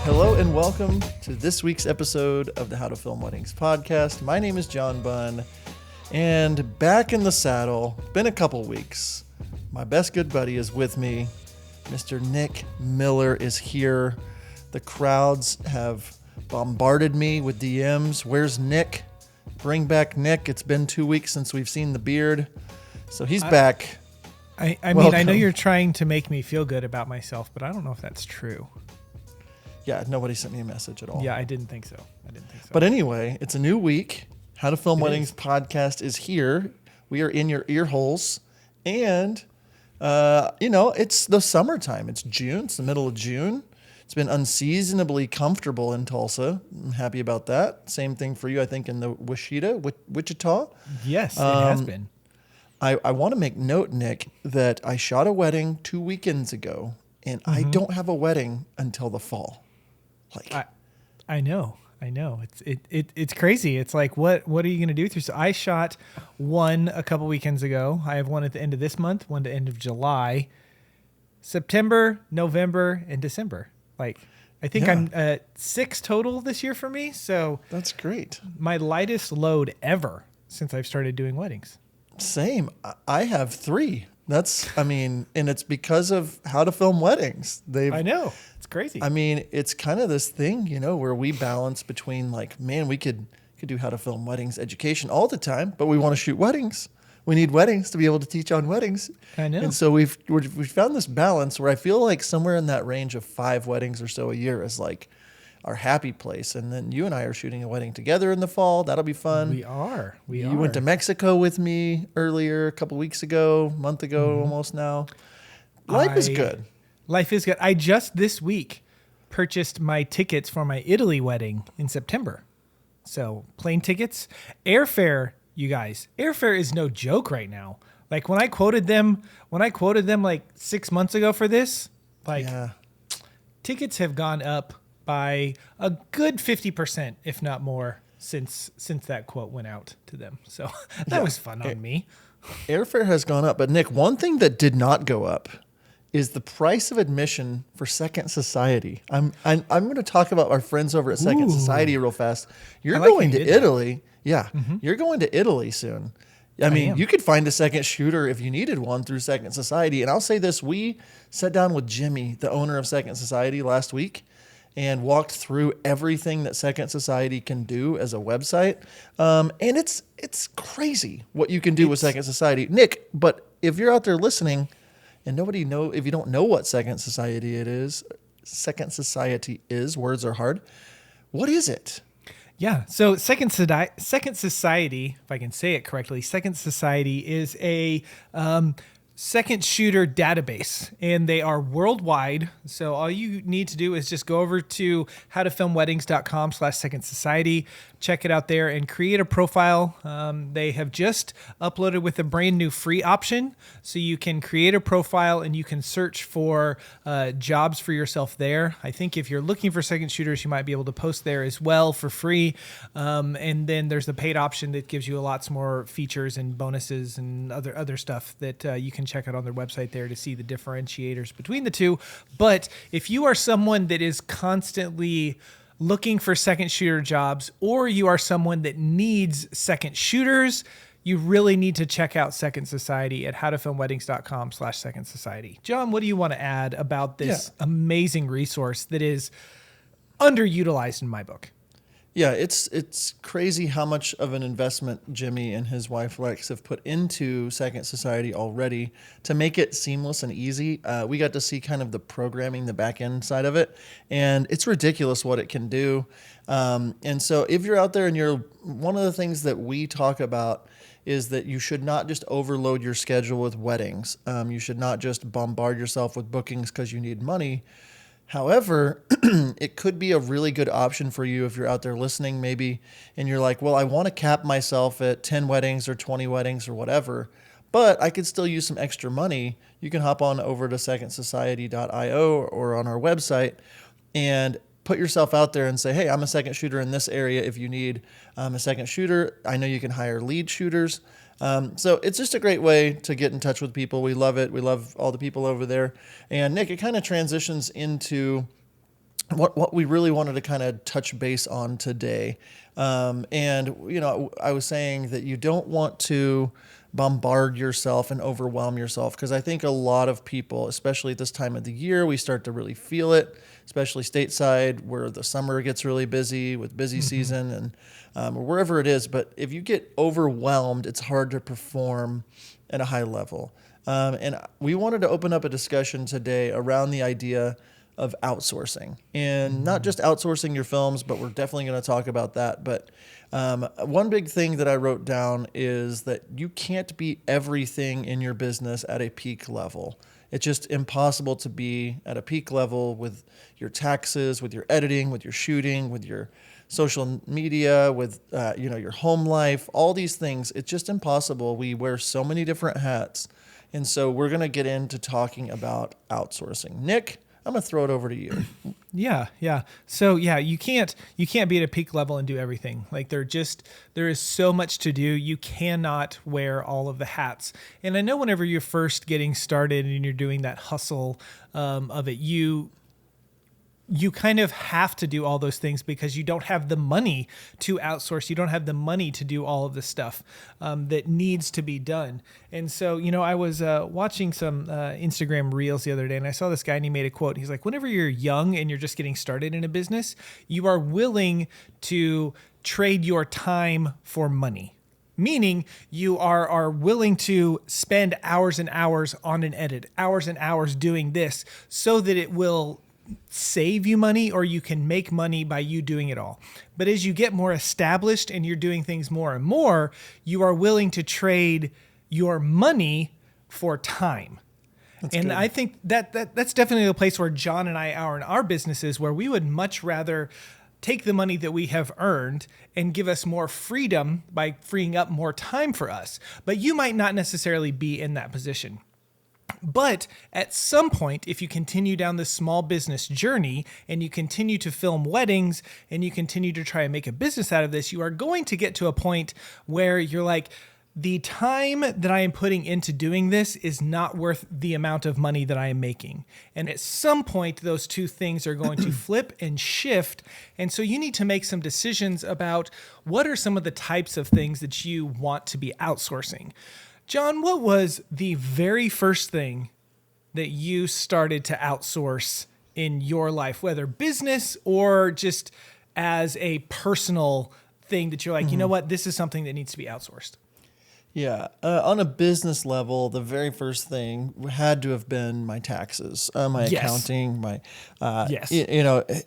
Hello and welcome to this week's episode of the How to Film Weddings podcast. My name is John Bunn, and back in the saddle, been a couple weeks. My best good buddy is with me. Mr. Nick Miller is here. The crowds have bombarded me with DMs. Where's Nick? Bring back Nick. It's been 2 weeks since we've seen the beard. So he's back. I mean, I know you're trying to make me feel good about myself, but I don't know if that's true. Yeah, nobody sent me a message at all. Yeah, I didn't think so. But anyway, it's a new week. How to Film Weddings podcast is here. We are in your ear holes. And, it's the summertime. It's June. It's the middle of June. It's been unseasonably comfortable in Tulsa. I'm happy about that. Same thing for you, I think, in the Wichita. Yes, it has been. I want to make note, Nick, that I shot a wedding 2 weekends ago, and I don't have a wedding until the fall. I know. It's crazy. It's like, what are you going to do through? So I shot one a couple weekends ago. I have one at the end of this month, one at the end of July, September, November, and December. I think I'm at 6 total this year for me. So that's great. My lightest load ever since I've started doing weddings. Same. I have 3. And it's because of How to Film Weddings. I know. It's crazy. I mean, it's kind of this thing, where we balance between we could do How to Film Weddings education all the time, but we want to shoot weddings. We need weddings to be able to teach on weddings. I know. And so we've found this balance where I feel like somewhere in that range of 5 weddings or so a year is our happy place. And then you and I are shooting a wedding together in the fall. That'll be fun. We are. You went to Mexico with me earlier, a couple weeks ago, a month ago almost now. Life is good. Life is good. I just this week purchased my tickets for my Italy wedding in September. So plane tickets, airfare, you guys. Airfare is no joke right now. When I quoted them 6 months ago for this, tickets have gone up by a good 50%, if not more, since that quote went out to them. So that was fun on me. Airfare has gone up, but Nick, one thing that did not go up is the price of admission for Second Society. I'm going to talk about our friends over at Second Society real fast. You're going to Italy. Yeah, you're going to Italy soon. I mean, you could find a second shooter if you needed one through Second Society. And I'll say this, we sat down with Jimmy, the owner of Second Society, last week and walked through everything that Second Society can do as a website. And it's crazy what you can do with Second Society. Nick, but if you're out there listening and if you don't know what Second Society is, words are hard. What is it? Yeah. So Second Society, if I can say it correctly, Second Society is a second shooter database, and they are worldwide. So all you need to do is just go over to howtofilmweddings.com/Second Society, check it out there, and create a profile. They have just uploaded with a brand new free option, so you can create a profile and you can search for jobs for yourself there. I think if you're looking for second shooters, you might be able to post there as well for free. And then there's the paid option that gives you lots more features and bonuses and other stuff that you can check out on their website there to see the differentiators between the two. But if you are someone that is constantly looking for second shooter jobs, or you are someone that needs second shooters, you really need to check out Second Society at howtofilmweddings.com/Second Society. John, what do you want to add about this amazing resource that is underutilized in my book? Yeah, it's crazy how much of an investment Jimmy and his wife Lex have put into Second Society already to make it seamless and easy. We got to see kind of the programming, the back end side of it, and it's ridiculous what it can do. And so if you're out there and one of the things that we talk about is that you should not just overload your schedule with weddings. You should not just bombard yourself with bookings because you need money. However, it could be a really good option for you if you're out there listening maybe, and you're like, well, I want to cap myself at 10 weddings or 20 weddings or whatever, but I could still use some extra money. You can hop on over to secondsociety.io or on our website and put yourself out there and say, hey, I'm a second shooter in this area. If you need a second shooter, I know you can hire lead shooters. So it's just a great way to get in touch with people. We love it. We love all the people over there. And Nick, it kind of transitions into what we really wanted to kind of touch base on today. And, I was saying that you don't want to bombard yourself and overwhelm yourself, because I think a lot of people, especially at this time of the year, we start to really feel it, especially stateside where the summer gets really busy with busy season and or wherever it is. But if you get overwhelmed, it's hard to perform at a high level. And we wanted to open up a discussion today around the idea of outsourcing, and not just outsourcing your films, but we're definitely going to talk about that. But one big thing that I wrote down is that you can't be everything in your business at a peak level. It's just impossible to be at a peak level with your taxes, with your editing, with your shooting, with your social media, with your home life, all these things. It's just impossible. We wear so many different hats. And so we're going to get into talking about outsourcing. Nick, I'm going to throw it over to you. Yeah. So you can't be at a peak level and do everything. Like there is so much to do. You cannot wear all of the hats. And I know whenever you're first getting started and you're doing that hustle of it, you kind of have to do all those things because you don't have the money to outsource. You don't have the money to do all of the stuff that needs to be done. And so, I was watching some Instagram reels the other day, and I saw this guy and he made a quote. He's like, whenever you're young and you're just getting started in a business, you are willing to trade your time for money. Meaning you are willing to spend hours and hours on an edit, hours and hours doing this so that it will save you money, or you can make money by you doing it all. But as you get more established and you're doing things more and more, you are willing to trade your money for time. That's good. I think that's definitely a place where John and I are in our businesses, where we would much rather take the money that we have earned and give us more freedom by freeing up more time for us. But you might not necessarily be in that position. But at some point, if you continue down this small business journey and you continue to film weddings and you continue to try and make a business out of this, you are going to get to a point where you're like, the time that I am putting into doing this is not worth the amount of money that I am making. And at some point, those two things are going to flip and shift. And so you need to make some decisions about what are some of the types of things that you want to be outsourcing. John, what was the very first thing that you started to outsource in your life, whether business or just as a personal thing that you're like, you know what, this is something that needs to be outsourced? Yeah. On a business level, the very first thing had to have been my taxes, my accounting, my, Yes.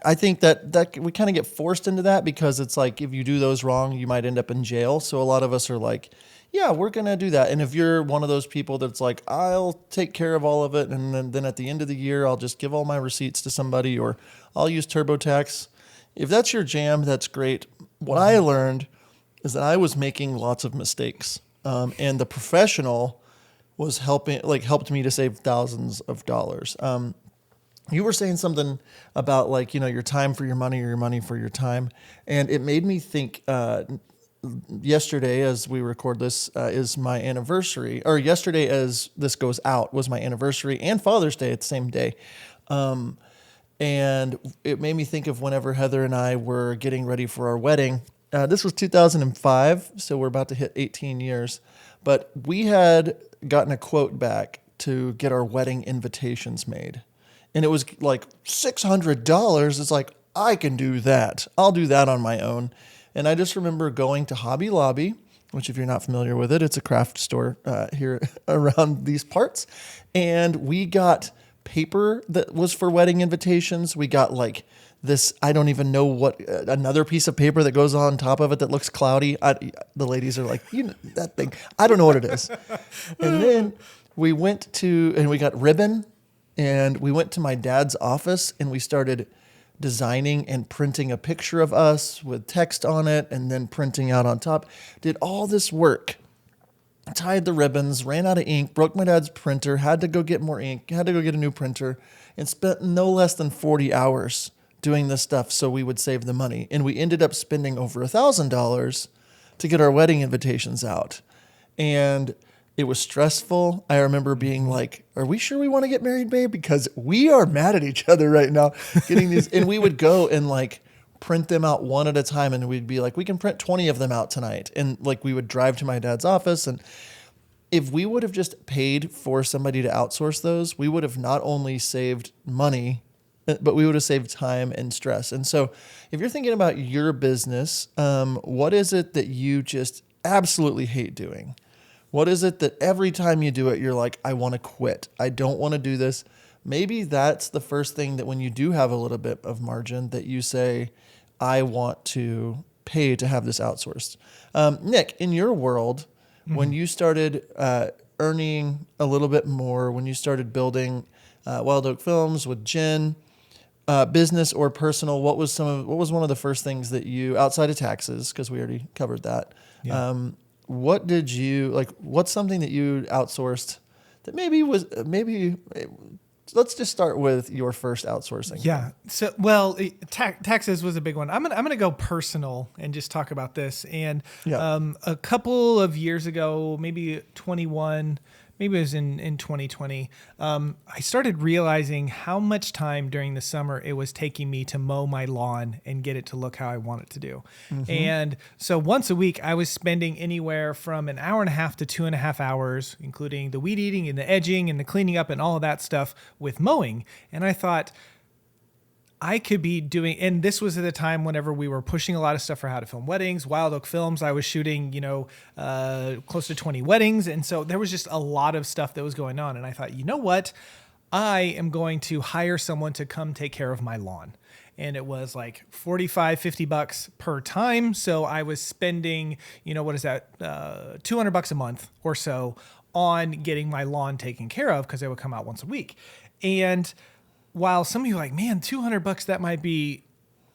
I think that we kind of get forced into that because it's like, if you do those wrong, you might end up in jail. So a lot of us are like, yeah, we're going to do that. And if you're one of those people that's like, I'll take care of all of it, and then at the end of the year, I'll just give all my receipts to somebody, or I'll use TurboTax. If that's your jam, that's great. What I learned is that I was making lots of mistakes. And the professional was helped me to save thousands of dollars. You were saying something about your time for your money, or your money for your time. And it made me think, yesterday, as we record this, is my anniversary, or yesterday as this goes out was my anniversary and Father's Day at the same day. And it made me think of whenever Heather and I were getting ready for our wedding. This was 2005, so we're about to hit 18 years. But we had gotten a quote back to get our wedding invitations made. And it was like $600. It's like, I can do that. I'll do that on my own. And I just remember going to Hobby Lobby, which if you're not familiar with it, it's a craft store here around these parts. And we got paper that was for wedding invitations. We got this, I don't even know what, another piece of paper that goes on top of it that looks cloudy. The ladies are like, that thing, I don't know what it is. And then we got ribbon, and we went to my dad's office and we started designing and printing a picture of us with text on it, and then printing out on top. Did all this work, tied the ribbons, ran out of ink, broke my dad's printer, had to go get more ink, had to go get a new printer, and spent no less than 40 hours doing this stuff so we would save the money. And we ended up spending over $1,000 to get our wedding invitations out. And It was stressful. I remember being like, are we sure we want to get married, babe? Because we are mad at each other right now getting these. And we would go and like print them out one at a time. And we'd be like, we can print 20 of them out tonight. And like we would drive to my dad's office. And if we would have just paid for somebody to outsource those, we would have not only saved money, but we would have saved time and stress. And so if you're thinking about your business, what is it that you just absolutely hate doing? What is it that every time you do it, you're like, I want to quit. I don't want to do this. Maybe that's the first thing that when you do have a little bit of margin that you say, I want to pay to have this outsourced. Nick, in your world, when you started earning a little bit more, when you started building Wild Oak Films with Jen, business or personal, what was one of the first things that you, outside of taxes, because we already covered that, what did you, like, what's something that you outsourced that let's just start with your first outsourcing. Yeah. So, well, taxes was a big one. I'm gonna go personal and just talk about this. And a couple of years ago, maybe 21, maybe it was in 2020, I started realizing how much time during the summer it was taking me to mow my lawn and get it to look how I want it to do. Mm-hmm. And so once a week, I was spending anywhere from an hour and a half to 2.5 hours, including the weed eating and the edging and the cleaning up and all of that stuff with mowing. And I thought, I could be doing, and this was at a time whenever we were pushing a lot of stuff for How to Film Weddings, Wild Oak Films. I was shooting, close to 20 weddings. And so there was just a lot of stuff that was going on. And I thought, you know what? I am going to hire someone to come take care of my lawn. And it was like $45-$50 per time. So I was spending, what is that? $200 a month or so on getting my lawn taken care of because they would come out once a week. And while some of you are like, man, $200, that might be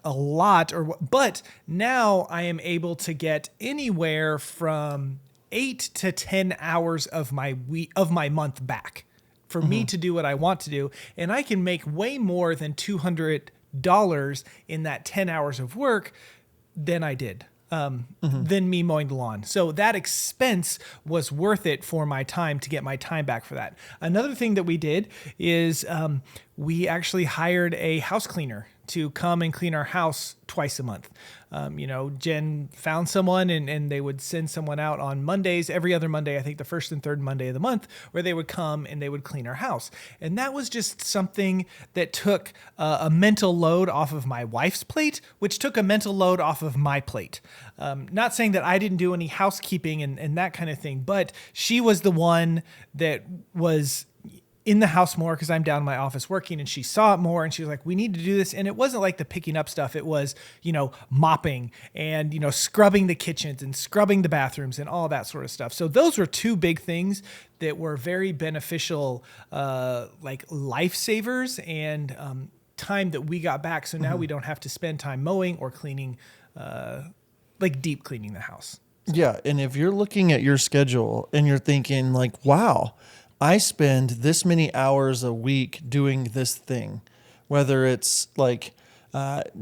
a lot, but now I am able to get anywhere from 8 to 10 hours of my month back for me to do what I want to do. And I can make way more than $200 in that 10 hours of work than I did. Than me mowing the lawn. So that expense was worth it for my time to get my time back for that. Another thing that we did is we actually hired a house cleaner to come and clean our house twice a month. Jen found someone and they would send someone out on Mondays, every other Monday, I think the first and third Monday of the month, where they would come and they would clean our house. And that was just something that took a mental load off of my wife's plate, which took a mental load off of my plate. Not saying that I didn't do any housekeeping and that kind of thing, but she was the one that was in the house more because I'm down in my office working, and she saw it more and she was like, we need to do this. And it wasn't like the picking up stuff. It was, mopping and, scrubbing the kitchens and scrubbing the bathrooms and all that sort of stuff. So those were two big things that were very beneficial, like lifesavers and time that we got back. So now we don't have to spend time mowing or cleaning, like deep cleaning the house. Yeah. And if you're looking at your schedule and you're thinking like, wow, I spend this many hours a week doing this thing, whether it's like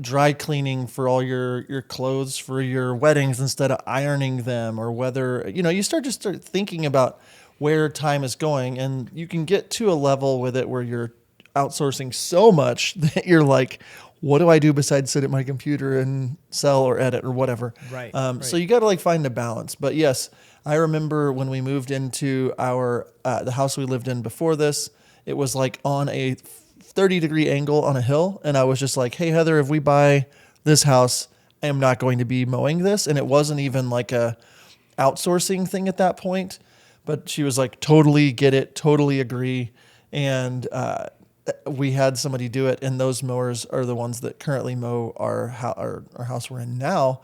dry cleaning for all your clothes for your weddings instead of ironing them, or whether, you start thinking about where time is going, and you can get to a level with it where you're outsourcing so much that you're like, what do I do besides sit at my computer and sell or edit or whatever? Right. So you got to find a balance. But yes, I remember when we moved into the house we lived in before this, it was like on a 30-degree angle on a hill. And I was just like, hey, Heather, if we buy this house, I am not going to be mowing this. And it wasn't even like a outsourcing thing at that point. But she was like, totally get it, totally agree. And we had somebody do it. And those mowers are the ones that currently mow our house we're in now,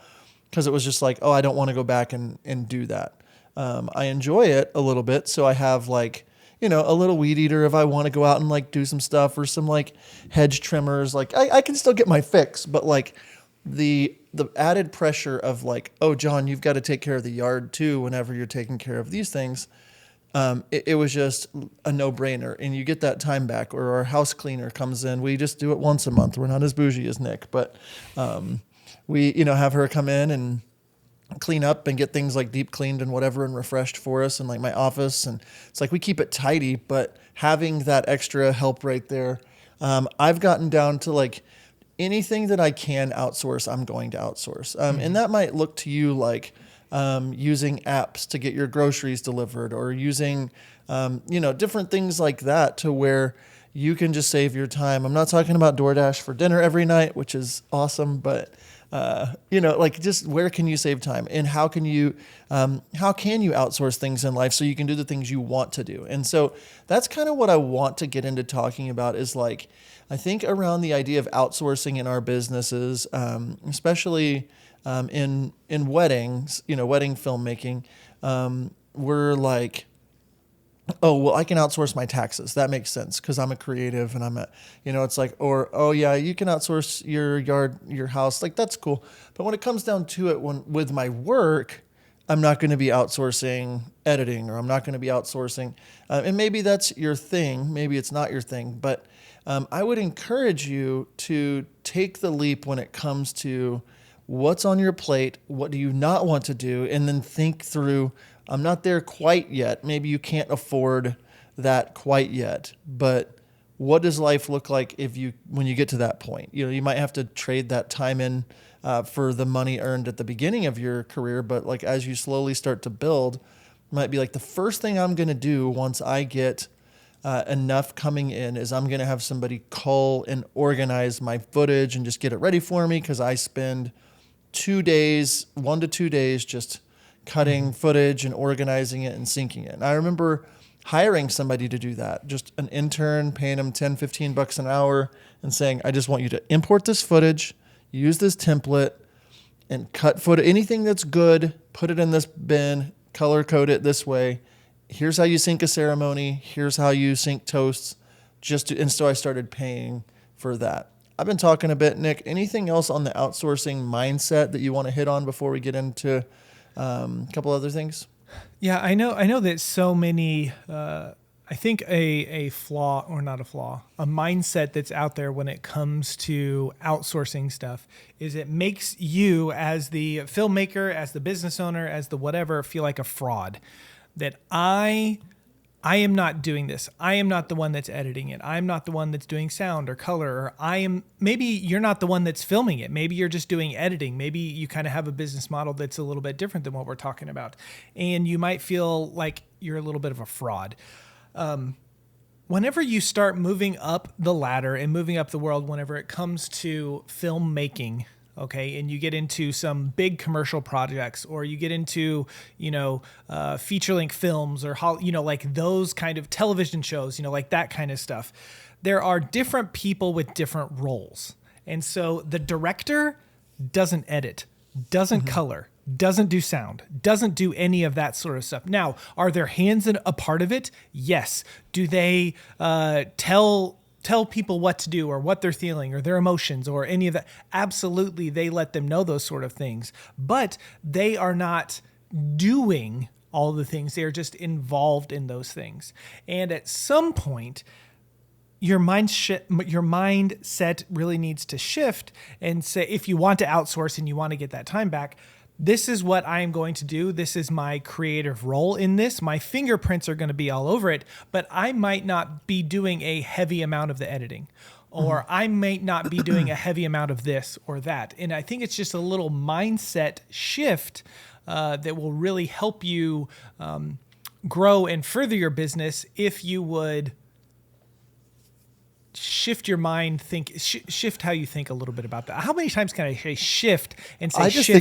because it was just like, oh, I don't want to go back and do that. I enjoy it a little bit. So I have a little weed eater if I want to go out and do some stuff, or some hedge trimmers. I can still get my fix, but the added pressure of oh, John, you've got to take care of the yard too whenever you're taking care of these things. It was just a no-brainer, and you get that time back. Or our house cleaner comes in. We just do it once a month. We're not as bougie as Nick, but we have her come in and clean up and get things like deep cleaned and whatever and refreshed for us, and like my office, and it's like we keep it tidy, but having that extra help right there, I've gotten down to like anything that I can outsource, I'm going to outsource. And that might look to you like using apps to get your groceries delivered, or using different things like that, to where you can just save your time. I'm not talking about DoorDash for dinner every night, which is awesome, but like just where can you save time, and how can you outsource things in life so you can do the things you want to do? And so that's kind of what I want to get into talking about, is like, I think around the idea of outsourcing in our businesses, especially in weddings, wedding filmmaking, we're like, oh, well, I can outsource my taxes. That makes sense because I'm a creative and it's like, or, oh yeah, you can outsource your yard, your house. Like, that's cool. But when it comes down to it, with my work, I'm not going to be outsourcing editing, or I'm not going to be outsourcing. And maybe that's your thing. Maybe it's not your thing. But I would encourage you to take the leap when it comes to what's on your plate, what do you not want to do, and then think through, I'm not there quite yet. Maybe you can't afford that quite yet, but what does life look like when you get to that point? You might have to trade that time in for the money earned at the beginning of your career, but like as you slowly start to build, it might be like the first thing I'm going to do once I get enough coming in is I'm going to have somebody cull and organize my footage and just get it ready for me, because I spend 1 to 2 days just cutting footage and organizing it and syncing it. And I remember hiring somebody to do that, just an intern, paying them $10-15 an hour and saying, I just want you to import this footage, use this template, and cut footage, anything that's good, put it in this bin, color code it this way. Here's how you sync a ceremony. Here's how you sync toasts. And so I started paying for that. I've been talking a bit, Nick. Anything else on the outsourcing mindset that you want to hit on before we get into a couple other things? Yeah, I know that so many, I think a flaw, or not a flaw, a mindset that's out there when it comes to outsourcing stuff is it makes you, as the filmmaker, as the business owner, as the whatever, feel like a fraud. That I am not doing this. I am not the one that's editing it. I'm not the one that's doing sound or color. Or maybe you're not the one that's filming it. Maybe you're just doing editing. Maybe you kind of have a business model that's a little bit different than what we're talking about. And you might feel like you're a little bit of a fraud. Whenever you start moving up the ladder and moving up the world, whenever it comes to filmmaking, okay, and you get into some big commercial projects, or you get into, feature-length films, or like those kind of television shows, like that kind of stuff. There are different people with different roles. And so the director doesn't edit, doesn't color, doesn't do sound, doesn't do any of that sort of stuff. Now, are their hands a part of it? Yes. Do they tell people what to do, or what they're feeling, or their emotions, or any of that? Absolutely, they let them know those sort of things. But they are not doing all the things. They are just involved in those things. And at some point, your mindset really needs to shift and say, if you want to outsource and you want to get that time back, this is what I am going to do. This is my creative role in this. My fingerprints are going to be all over it, but I might not be doing a heavy amount of the editing, or I might not be doing a heavy amount of this or that. And I think it's just a little mindset shift that will really help you grow and further your business if you would shift your mind, shift how you think a little bit about that. How many times can I say shift and say shift? I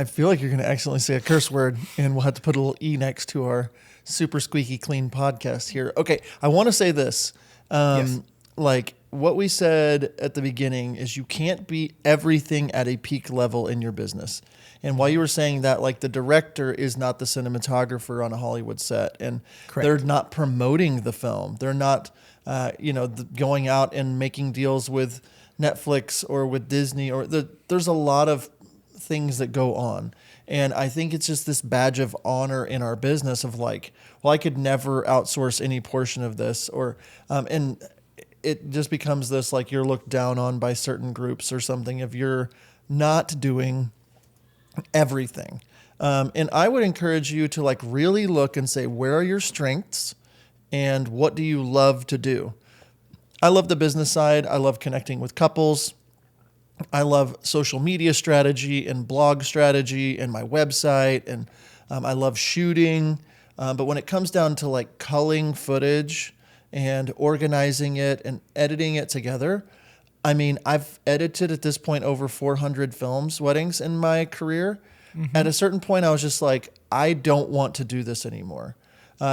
feel like you're gonna accidentally say a curse word, and we'll have to put a little E next to our super squeaky clean podcast here. Okay, I want to say this. Yes. Like what we said at the beginning is you can't be everything at a peak level in your business. And while you were saying that, like the director is not the cinematographer on a Hollywood set, and Correct. They're not promoting the film. They're not, going out and making deals with Netflix or with Disney, there's a lot of things that go on. And I think it's just this badge of honor in our business of like, well, I could never outsource any portion of this, and it just becomes this, like you're looked down on by certain groups or something if you're not doing everything. And I would encourage you to like really look and say, where are your strengths and what do you love to do? I love the business side. I love connecting with couples. I love social media strategy and blog strategy and my website. And I love shooting. But when it comes down to like culling footage and organizing it and editing it together, I mean, I've edited at this point over 400 weddings in my career. Mm-hmm. At a certain point, I was just like, I don't want to do this anymore.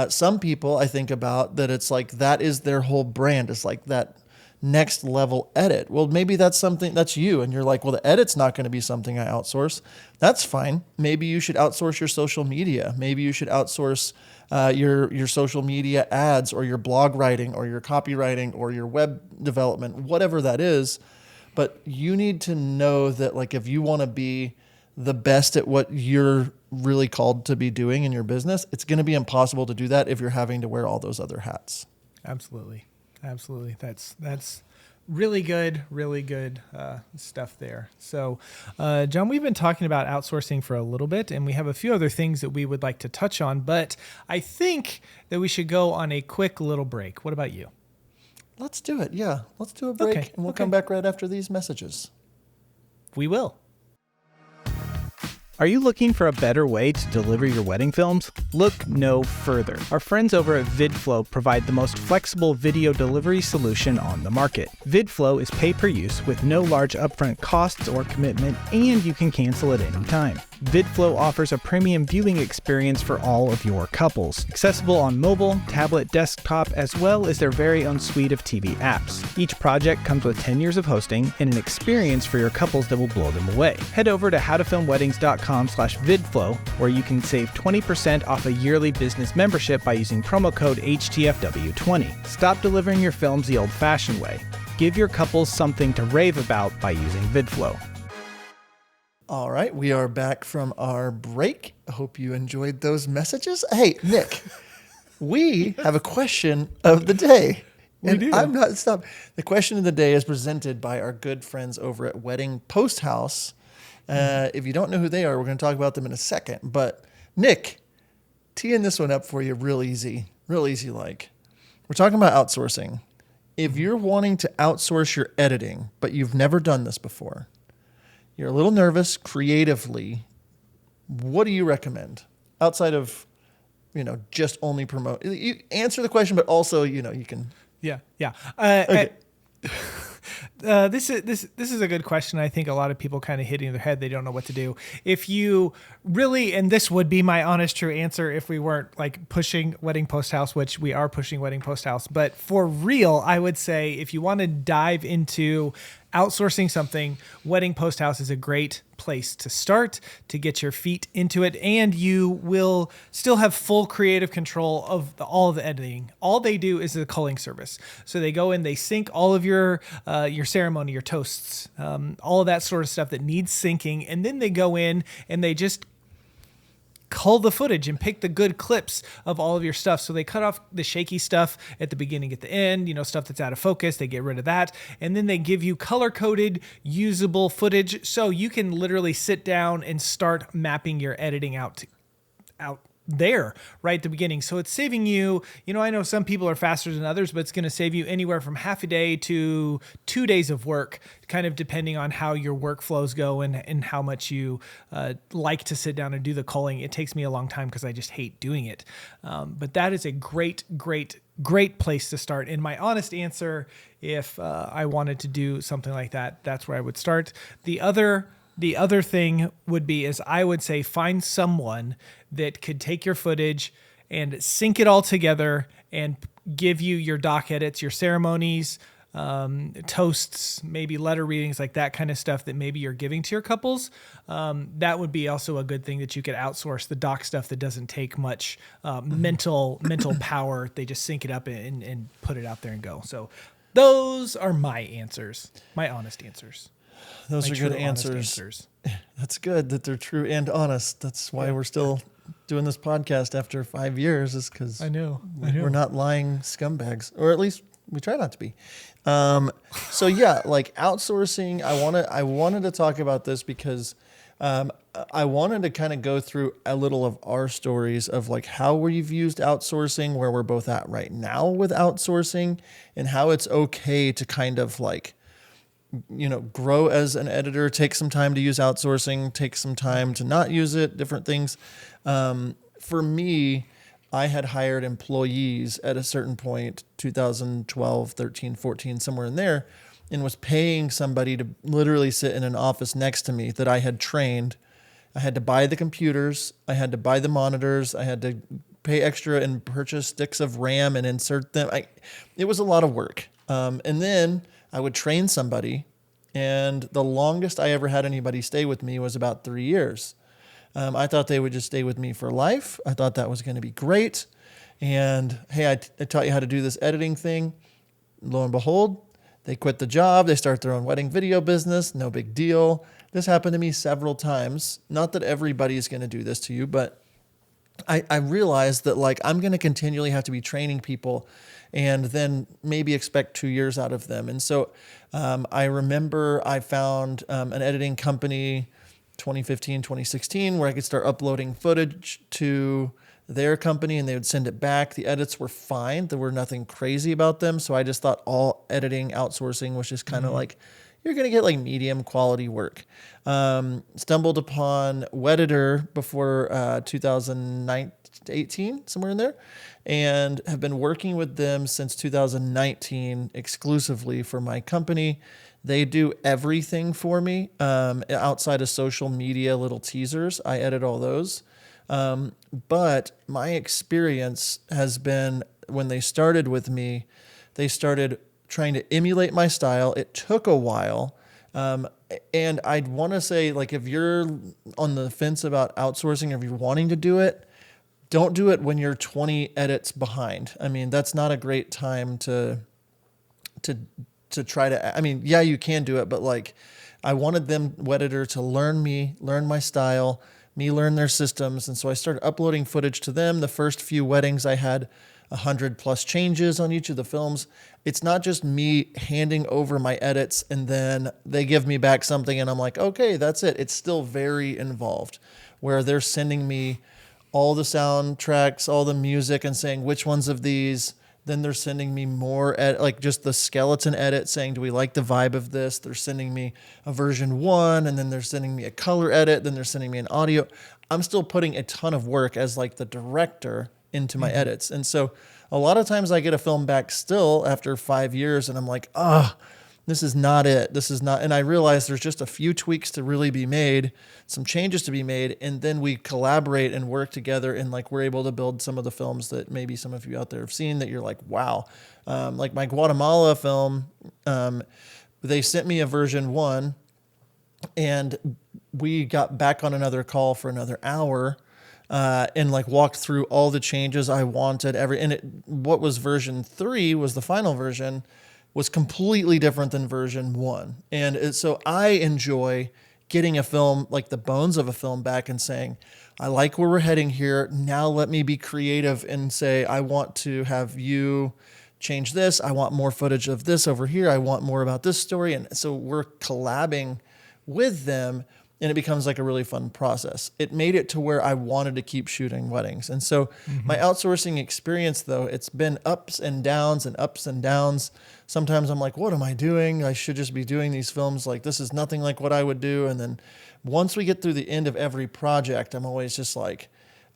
Some people I think about that it's like that is their whole brand. It's like that next level edit. Well, maybe that's something that's you. And you're like, well, the edit's not going to be something I outsource. That's fine. Maybe you should outsource your social media. Maybe you should outsource your social media ads or your blog writing or your copywriting or your web development, whatever that is. But you need to know that like if you want to be the best at what you're really called to be doing in your business, it's going to be impossible to do that if you're having to wear all those other hats. Absolutely. That's really good stuff there. So, John, we've been talking about outsourcing for a little bit, and we have a few other things that we would like to touch on, but I think that we should go on a quick little break. What about you? Let's do it. Yeah, let's do a break, and we'll come back right after these messages. We will. Are you looking for a better way to deliver your wedding films? Look no further. Our friends over at VidFlow provide the most flexible video delivery solution on the market. VidFlow is pay-per-use with no large upfront costs or commitment, and you can cancel at any time. VidFlow offers a premium viewing experience for all of your couples, accessible on mobile, tablet, desktop, as well as their very own suite of TV apps. Each project comes with 10 years of hosting and an experience for your couples that will blow them away. Head over to howtofilmweddings.com/vidflow, where you can save 20% off a yearly business membership by using promo code HTFW20. Stop delivering your films the old-fashioned way. Give your couples something to rave about by using VidFlow. All right, we are back from our break. I hope you enjoyed those messages. Hey, Nick, we have a question of the day. We do. I'm not stop. The question of the day is presented by our good friends over at Wedding Post House. If you don't know who they are, we're going to talk about them in a second. But Nick, teeing this one up for you real easy like. We're talking about outsourcing. If you're wanting to outsource your editing, but you've never done this before, you're a little nervous creatively, what do you recommend? Outside of, just only promote. You answer the question, but also, you can. Yeah. Okay. This is a good question. I think a lot of people kind of hitting their head. They don't know what to do. If you really, and this would be my honest, true answer if we weren't like pushing Wedding Post House, which we are pushing Wedding Post House. But for real, I would say if you want to dive into outsourcing something, Wedding Post House is a great place to start, to get your feet into it, and you will still have full creative control of all of the editing. All they do is a culling service. So they go in, they sync all of your ceremony, your toasts, all of that sort of stuff that needs syncing, and then they go in and they just cull the footage and pick the good clips of all of your stuff. So they cut off the shaky stuff at the beginning, at the end, stuff that's out of focus. They get rid of that. And then they give you color-coded, usable footage. So you can literally sit down and start mapping your editing out there right at the beginning. So it's saving you, I know some people are faster than others, but it's going to save you anywhere from half a day to 2 days of work, kind of depending on how your workflows go and how much you like to sit down and do the culling. It takes me a long time because I just hate doing it. But that is a great place to start. And my honest answer, if I wanted to do something like that, that's where I would start. The other thing would be is I would say find someone that could take your footage and sync it all together and give you your doc edits, your ceremonies, toasts, maybe letter readings, like that kind of stuff that maybe you're giving to your couples. That would be also a good thing that you could outsource, the doc stuff that doesn't take much mental power. They just sync it up and put it out there and go. So those are my answers, my honest answers. Those are good answers. That's good that they're true and honest. That's why we're still doing this podcast after 5 years, is because I know we're not lying scumbags, or at least we try not to be. So yeah, like outsourcing, I wanted to talk about this because I wanted to kind of go through a little of our stories of like how we've used outsourcing, where we're both at right now with outsourcing, and how it's okay to kind of like, grow as an editor, take some time to use outsourcing, take some time to not use it, different things. For me, I had hired employees at a certain point, 2012, 13, 14, somewhere in there, and was paying somebody to literally sit in an office next to me that I had trained. I had to buy the computers. I had to buy the monitors. I had to pay extra and purchase sticks of RAM and insert them. It was a lot of work. And then I would train somebody, and the longest I ever had anybody stay with me was about 3 years. I thought they would just stay with me for life. I thought that was going to be great. And hey, I taught you how to do this editing thing. Lo and behold, they quit the job. They start their own wedding video business. No big deal. This happened to me several times. Not that everybody's going to do this to you, but I realized that like I'm going to continually have to be training people and then maybe expect 2 years out of them. And so I remember I found an editing company 2015, 2016, where I could start uploading footage to their company and they would send it back. The edits were fine. There were nothing crazy about them. So I just thought all editing outsourcing was just kind of like, you're going to get like medium quality work. Stumbled upon Weditor before 2018, somewhere in there, and have been working with them since 2019 exclusively for my company. They do everything for me outside of social media, little teasers. I edit all those. But my experience has been when they started with me, they started trying to emulate my style. It took a while. And I'd want to say, like, if you're on the fence about outsourcing, or if you're wanting to do it, don't do it when you're 20 edits behind. I mean, that's not a great time to try to, I mean, yeah, you can do it, but like I wanted them, Weditor, to learn me, learn my style, me learn their systems. And so I started uploading footage to them. The first few weddings, I had 100+ changes on each of the films. It's not just me handing over my edits and then they give me back something and I'm like, okay, that's it. It's still very involved, where they're sending me all the soundtracks, all the music, and saying which ones of these. Then they're sending me more, like just the skeleton edit, saying, do we like the vibe of this? They're sending me a version 1, and then they're sending me a color edit. Then they're sending me an audio. I'm still putting a ton of work as like the director into my edits. And so a lot of times I get a film back still after 5 years and I'm like, this is not it. This is not. And I realize there's just a few tweaks to really be made, some changes to be made. And then we collaborate and work together. And like, we're able to build some of the films that maybe some of you out there have seen that you're like, wow. Like my Guatemala film, they sent me a version 1 and we got back on another call for another hour. And like walked through all the changes I wanted. What was version 3 was the final version, was completely different than version 1. And so I enjoy getting a film, like the bones of a film, back and saying, I like where we're heading here. Now let me be creative and say, I want to have you change this. I want more footage of this over here. I want more about this story. And so we're collabing with them. And it becomes like a really fun process. It made it to where I wanted to keep shooting weddings. And so my outsourcing experience, though, it's been ups and downs and ups and downs. Sometimes I'm like, what am I doing? I should just be doing these films. Like, this is nothing like what I would do. And then once we get through the end of every project, I'm always just like,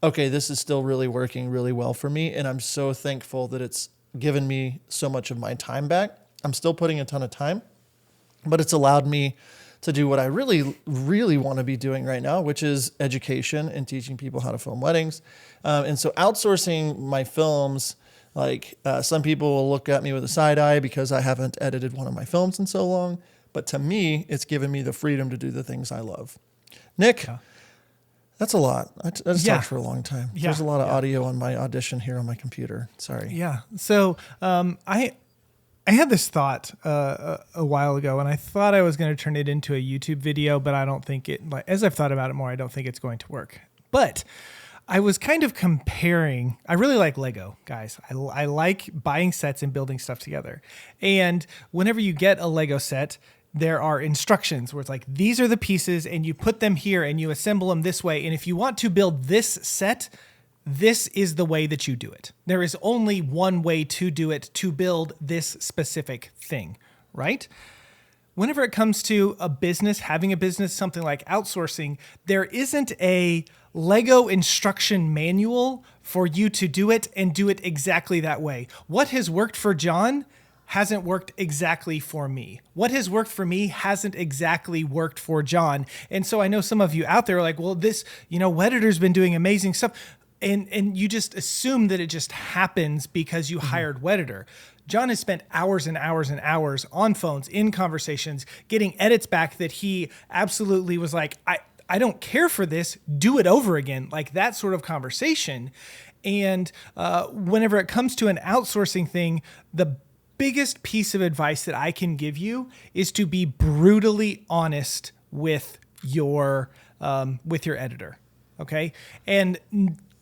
okay, this is still really working really well for me. And I'm so thankful that it's given me so much of my time back. I'm still putting a ton of time, but it's allowed me to do what I really, really want to be doing right now, which is education and teaching people how to film weddings. And so outsourcing my films, like some people will look at me with a side eye because I haven't edited one of my films in so long. But to me, it's given me the freedom to do the things I love. Nick, that's a lot. I just talked for a long time. There's a lot of audio on my audition here on my computer. Sorry. Yeah. So I had this thought a while ago, and I thought I was going to turn it into a YouTube video, but I don't think it, like, as I've thought about it more, I don't think it's going to work. But I was kind of comparing, I really like Lego, guys. I like buying sets and building stuff together. And whenever you get a Lego set, there are instructions where it's like, these are the pieces and you put them here and you assemble them this way. And if you want to build this set, this is the way that you do it. There is only one way to do it to build this specific thing, right? Whenever it comes to a business, having a business, something like outsourcing, there isn't a Lego instruction manual for you to do it and do it exactly that way. What has worked for John hasn't worked exactly for me. What has worked for me hasn't exactly worked for John. And so I know some of you out there are like, well, this, Wedditor's been doing amazing stuff. And you just assume that it just happens because you hired Wedditor. John has spent hours and hours and hours on phones, in conversations, getting edits back that he absolutely was like, I don't care for this, do it over again, like that sort of conversation. And whenever it comes to an outsourcing thing, the biggest piece of advice that I can give you is to be brutally honest with your editor, okay? And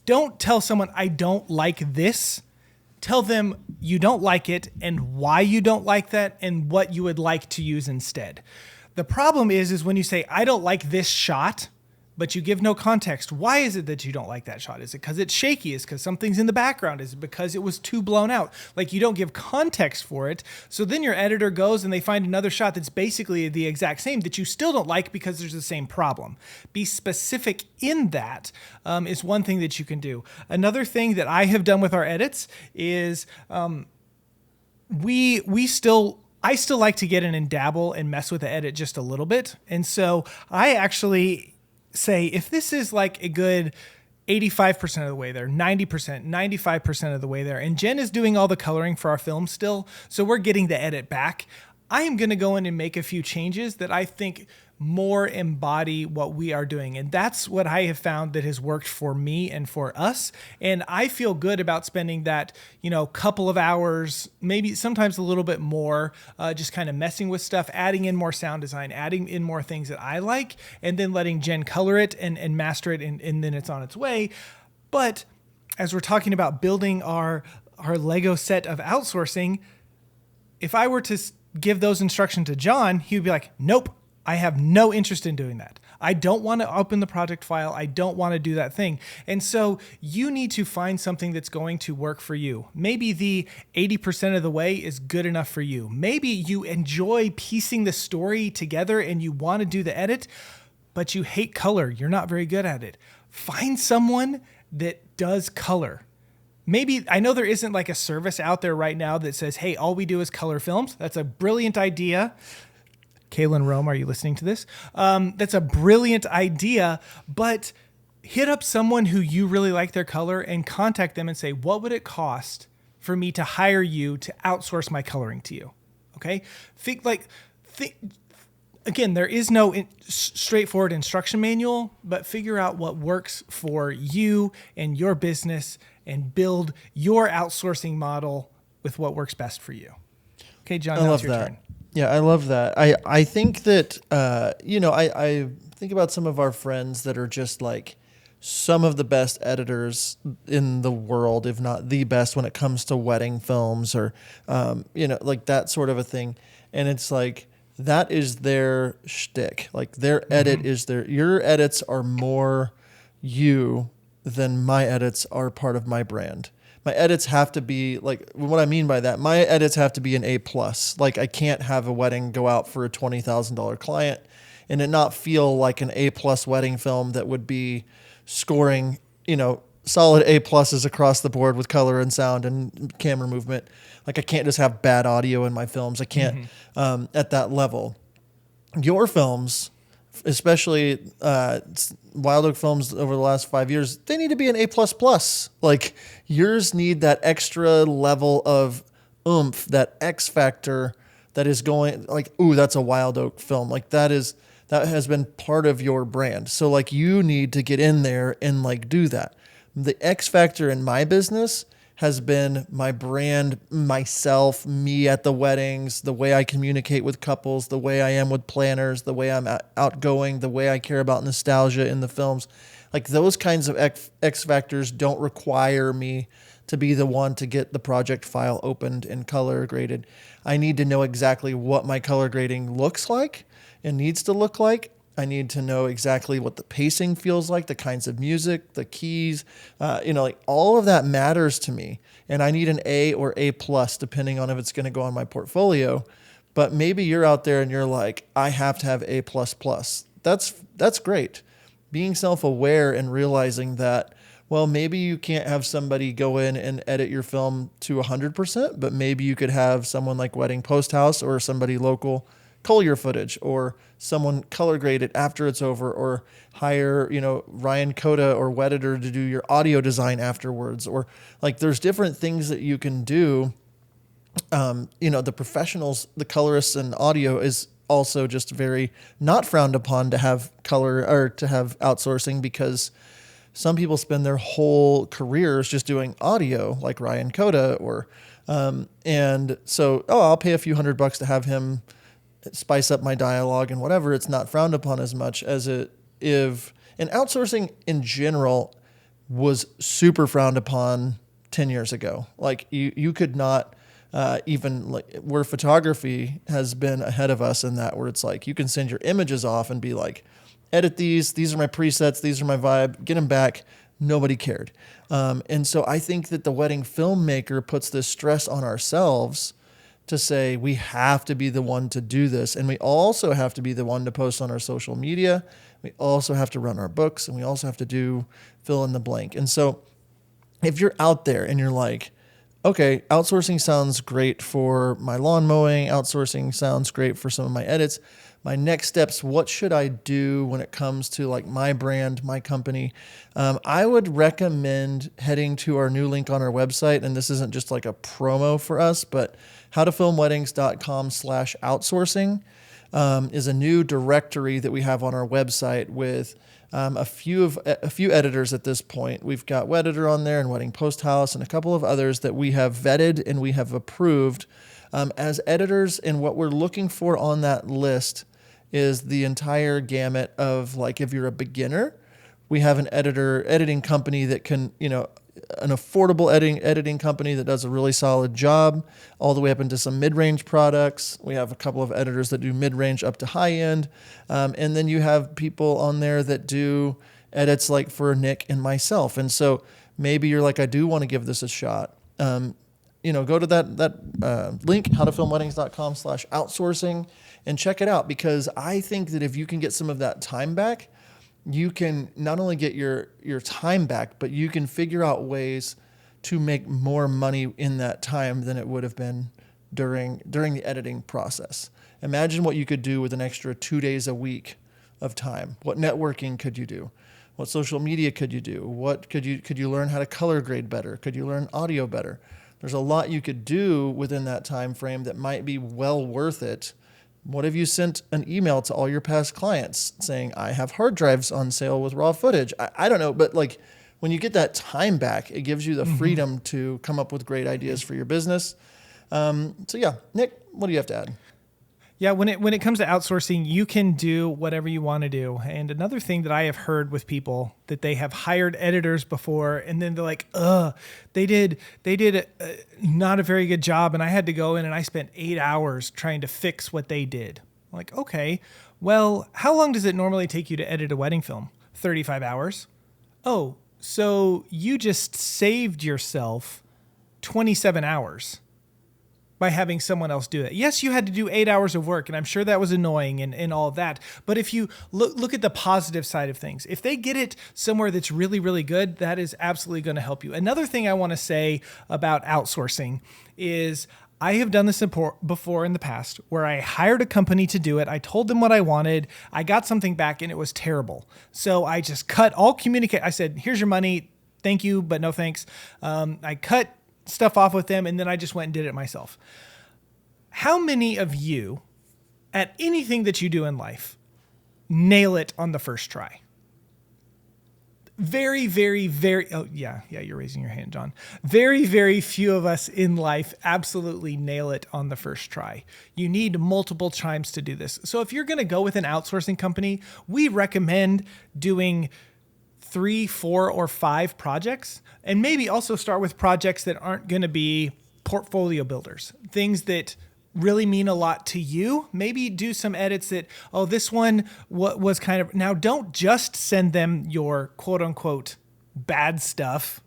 don't tell someone, I don't like this. Tell them you don't like it and why you don't like that and what you would like to use instead. The problem is when you say, I don't like this shot, but you give no context. Why is it that you don't like that shot? Is it because it's shaky? Is it because something's in the background? Is it because it was too blown out? Like, you don't give context for it. So then your editor goes and they find another shot that's basically the exact same that you still don't like because there's the same problem. Be specific in that is one thing that you can do. Another thing that I have done with our edits is I still like to get in and dabble and mess with the edit just a little bit. And so I actually say, if this is like a good 85% of the way there, 90%, 95% of the way there, and Jen is doing all the coloring for our film still, so we're getting the edit back, I am going to go in and make a few changes that I think more embody what we are doing. And that's what I have found that has worked for me and for us. And I feel good about spending that, couple of hours, maybe sometimes a little bit more, just kind of messing with stuff, adding in more sound design, adding in more things that I like, and then letting Jen color it and master it. And then it's on its way. But as we're talking about building our Lego set of outsourcing, if I were to give those instructions to John, he would be like, nope, I have no interest in doing that. I don't want to open the project file. I don't want to do that thing. And so you need to find something that's going to work for you. Maybe the 80% of the way is good enough for you. Maybe you enjoy piecing the story together and you want to do the edit, but you hate color. You're not very good at it. Find someone that does color. Maybe, I know there isn't like a service out there right now that says, hey, all we do is color films. That's a brilliant idea. Kaylin Rome, are you listening to this? That's a brilliant idea, but hit up someone who you really like their color and contact them and say, what would it cost for me to hire you to outsource my coloring to you? Okay? Again, there is no straightforward instruction manual, but figure out what works for you and your business and build your outsourcing model with what works best for you. Okay, John, now it's your turn. Yeah, I love that. I think that, I think about some of our friends that are just like some of the best editors in the world, if not the best when it comes to wedding films or, like that sort of a thing. And it's like, that is their shtick. Like their edit is your edits are more you than my edits are part of my brand. My edits have to be like, what I mean by that, my edits have to be an A+. Like I can't have a wedding go out for a $20,000 client and it not feel like an A+ wedding film that would be scoring, solid A+ across the board with color and sound and camera movement. Like I can't just have bad audio in my films. I can't at that level. Your films, especially Wild Oak films over the last 5 years, they need to be an A++. Like yours need that extra level of oomph, that X factor that is going like, ooh, that's a Wild Oak film. Like that has been part of your brand. So like you need to get in there and like do that. The X factor in my business has been my brand, myself, me at the weddings, the way I communicate with couples, the way I am with planners, the way I'm outgoing, the way I care about nostalgia in the films. Like those kinds of X factors don't require me to be the one to get the project file opened and color graded. I need to know exactly what my color grading looks like and needs to look like. I need to know exactly what the pacing feels like, the kinds of music, the keys, like all of that matters to me. And I need an A or A plus, depending on if it's going to go on my portfolio. But maybe you're out there and you're like, I have to have A plus plus. That's great. Being self-aware and realizing that, well, maybe you can't have somebody go in and edit your film to 100%, but maybe you could have someone like Wedding Post House or somebody local cull your footage, or someone color grade it after it's over, or hire, Ryan Coda or Wedditor to do your audio design afterwards, or like there's different things that you can do. The professionals, the colorists and audio is also just very not frowned upon to have color or to have outsourcing, because some people spend their whole careers just doing audio like Ryan Coda and so, I'll pay a few $100 to have him spice up my dialogue and whatever. It's not frowned upon as much as and outsourcing in general was super frowned upon 10 years ago. Like you could not, even like where photography has been ahead of us in that, where it's like, you can send your images off and be like, edit these are my presets, these are my vibe, get them back. Nobody cared. And so I think that the wedding filmmaker puts this stress on ourselves to say we have to be the one to do this. And we also have to be the one to post on our social media. We also have to run our books, and we also have to do fill in the blank. And so if you're out there and you're like, okay, outsourcing sounds great for my lawn mowing, outsourcing sounds great for some of my edits, my next steps, what should I do when it comes to like my brand, my company? I would recommend heading to our new link on our website. And this isn't just like a promo for us, but howtofilmweddings.com/outsourcing is a new directory that we have on our website with a few editors at this point. We've got Wedditor on there and Wedding Post House and a couple of others that we have vetted and we have approved as editors. And what we're looking for on that list is the entire gamut of, like, if you're a beginner, we have an editing company that can, an affordable editing company that does a really solid job, all the way up into some mid-range products. We have a couple of editors that do mid-range up to high-end. And then you have people on there that do edits like for Nick and myself. And so maybe you're like, I do want to give this a shot. Go to that link, howtofilmweddings.com/outsourcing, and check it out, because I think that if you can get some of that time back, you can not only get your time back, but you can figure out ways to make more money in that time than it would have been during the editing process. Imagine what you could do with an extra 2 days a week of time. What networking could you do? What social media could you do? What could you learn how to color grade better? Could you learn audio better? There's a lot you could do within that time frame that might be well worth it. What if you sent an email to all your past clients saying, I have hard drives on sale with raw footage? I don't know, but like when you get that time back, it gives you the freedom to come up with great ideas for your business. So yeah, Nick, what do you have to add? Yeah, when it comes to outsourcing, you can do whatever you want to do. And another thing that I have heard with people that they have hired editors before, and then they're like, they did not a very good job, and I had to go in and I spent 8 hours trying to fix what they did. I'm like, okay, well, how long does it normally take you to edit a wedding film? 35 hours. Oh, so you just saved yourself 27 hours. By having someone else do it. Yes, you had to do 8 hours of work, and I'm sure that was annoying and all of that. But if you look at the positive side of things, if they get it somewhere that's really, really good, that is absolutely going to help you. Another thing I want to say about outsourcing is I have done this before in the past where I hired a company to do it. I told them what I wanted. I got something back, and it was terrible. So I just cut all communicate. I said, here's your money. Thank you, but no thanks. I cut stuff off with them, and then I just went and did it myself. How many of you at anything that you do in life nail it on the first try? Very, very, very, yeah, you're raising your hand, John. Very, very few of us in life absolutely nail it on the first try. You need multiple times to do this. So if you're going to go with an outsourcing company, we recommend doing 3, 4, or 5 projects, and maybe also start with projects that aren't going to be portfolio builders, things that really mean a lot to you. Maybe do some edits that, this one was kind of, now don't just send them your quote unquote bad stuff.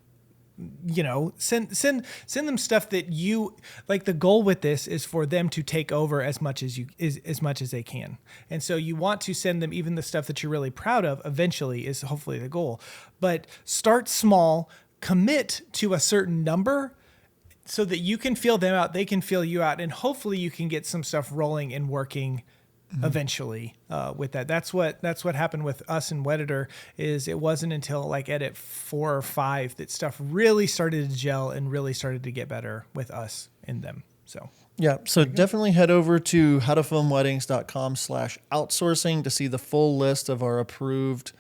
Send them stuff that you like. The goal with this is for them to take over as much as they can. And so you want to send them even the stuff that you're really proud of eventually is hopefully the goal, but start small, commit to a certain number so that you can feel them out, they can feel you out, and hopefully you can get some stuff rolling and working eventually with that. That's what happened with us and Wedditor. Is it wasn't until like edit 4 or 5 that stuff really started to gel and really started to get better with us and them. So yeah, so definitely head over to howtofilmweddings.com/outsourcing to see the full list of our approved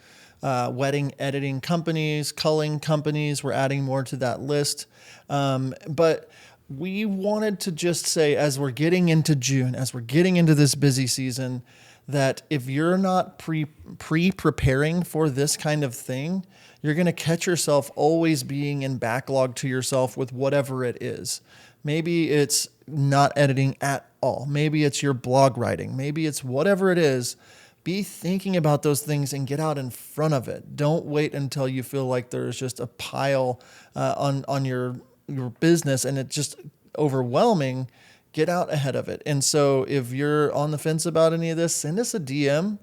wedding editing companies, culling companies. We're adding more to that list. But we wanted to just say, as we're getting into June, as we're getting into this busy season, that if you're not preparing for this kind of thing, you're going to catch yourself always being in backlog to yourself with whatever it is. Maybe it's not editing at all. Maybe it's your blog writing. Maybe it's whatever it is. Be thinking about those things and get out in front of it. Don't wait until you feel like there's just a pile on your business and it's just overwhelming. Get out ahead of it. And so if you're on the fence about any of this, send us a DM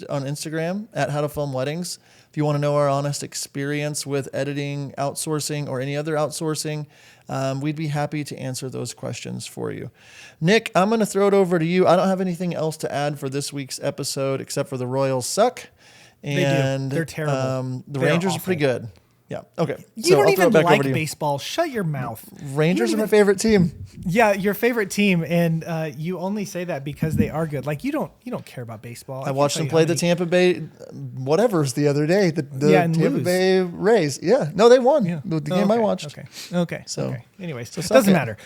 on Instagram at How to Film Weddings. If you want to know our honest experience with editing, outsourcing, or any other outsourcing, we'd be happy to answer those questions for you. Nick, I'm going to throw it over to you. I don't have anything else to add for this week's episode except for the Royals suck. And They're terrible. The Rangers are pretty good. Yeah. Okay. You don't even like baseball. Shut your mouth. Rangers are my favorite team. Yeah, your favorite team, and you only say that because they are good. Like you don't care about baseball. I watched them play the Tampa Bay whatever's the other day. The Tampa Bay Rays. Yeah. No, they won. Yeah. The game I watched. Okay. So okay. Anyways, it doesn't matter.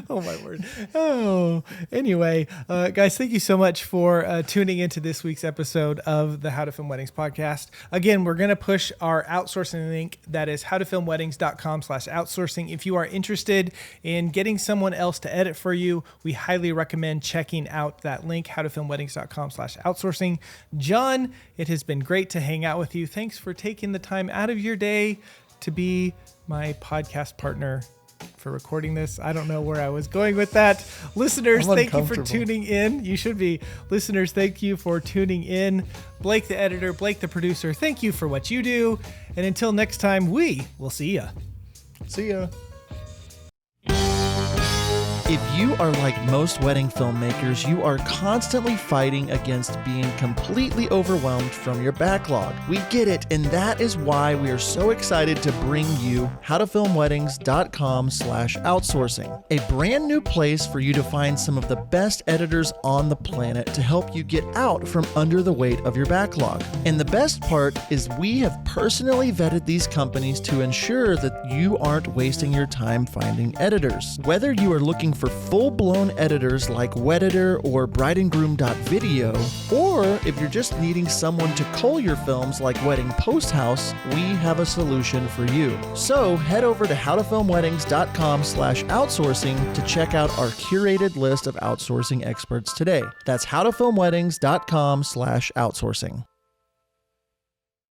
Oh my word. Oh, anyway, guys, thank you so much for tuning into this week's episode of the How to Film Weddings podcast. Again, we're going to push our outsourcing link. That is howtofilmweddings.com/outsourcing. If you are interested in getting someone else to edit for you, we highly recommend checking out that link, howtofilmweddings.com/outsourcing. John, it has been great to hang out with you. Thanks for taking the time out of your day to be my podcast partner for recording this. I don't know where I was going with that. Listeners, thank you for tuning in. You should be. Listeners, thank you for tuning in. Blake, the editor, Blake, the producer, thank you for what you do. And until next time, we will see ya. See ya. If you are like most wedding filmmakers, you are constantly fighting against being completely overwhelmed from your backlog. We get it, and that is why we are so excited to bring you howtofilmweddings.com/outsourcing, a brand new place for you to find some of the best editors on the planet to help you get out from under the weight of your backlog. And the best part is we have personally vetted these companies to ensure that you aren't wasting your time finding editors. Whether you are looking for full-blown editors like Wedditor or brideandgroom.video, or if you're just needing someone to cull your films like Wedding Post House, we have a solution for you. So head over to howtofilmweddings.com/outsourcing to check out our curated list of outsourcing experts today. That's howtofilmweddings.com/outsourcing.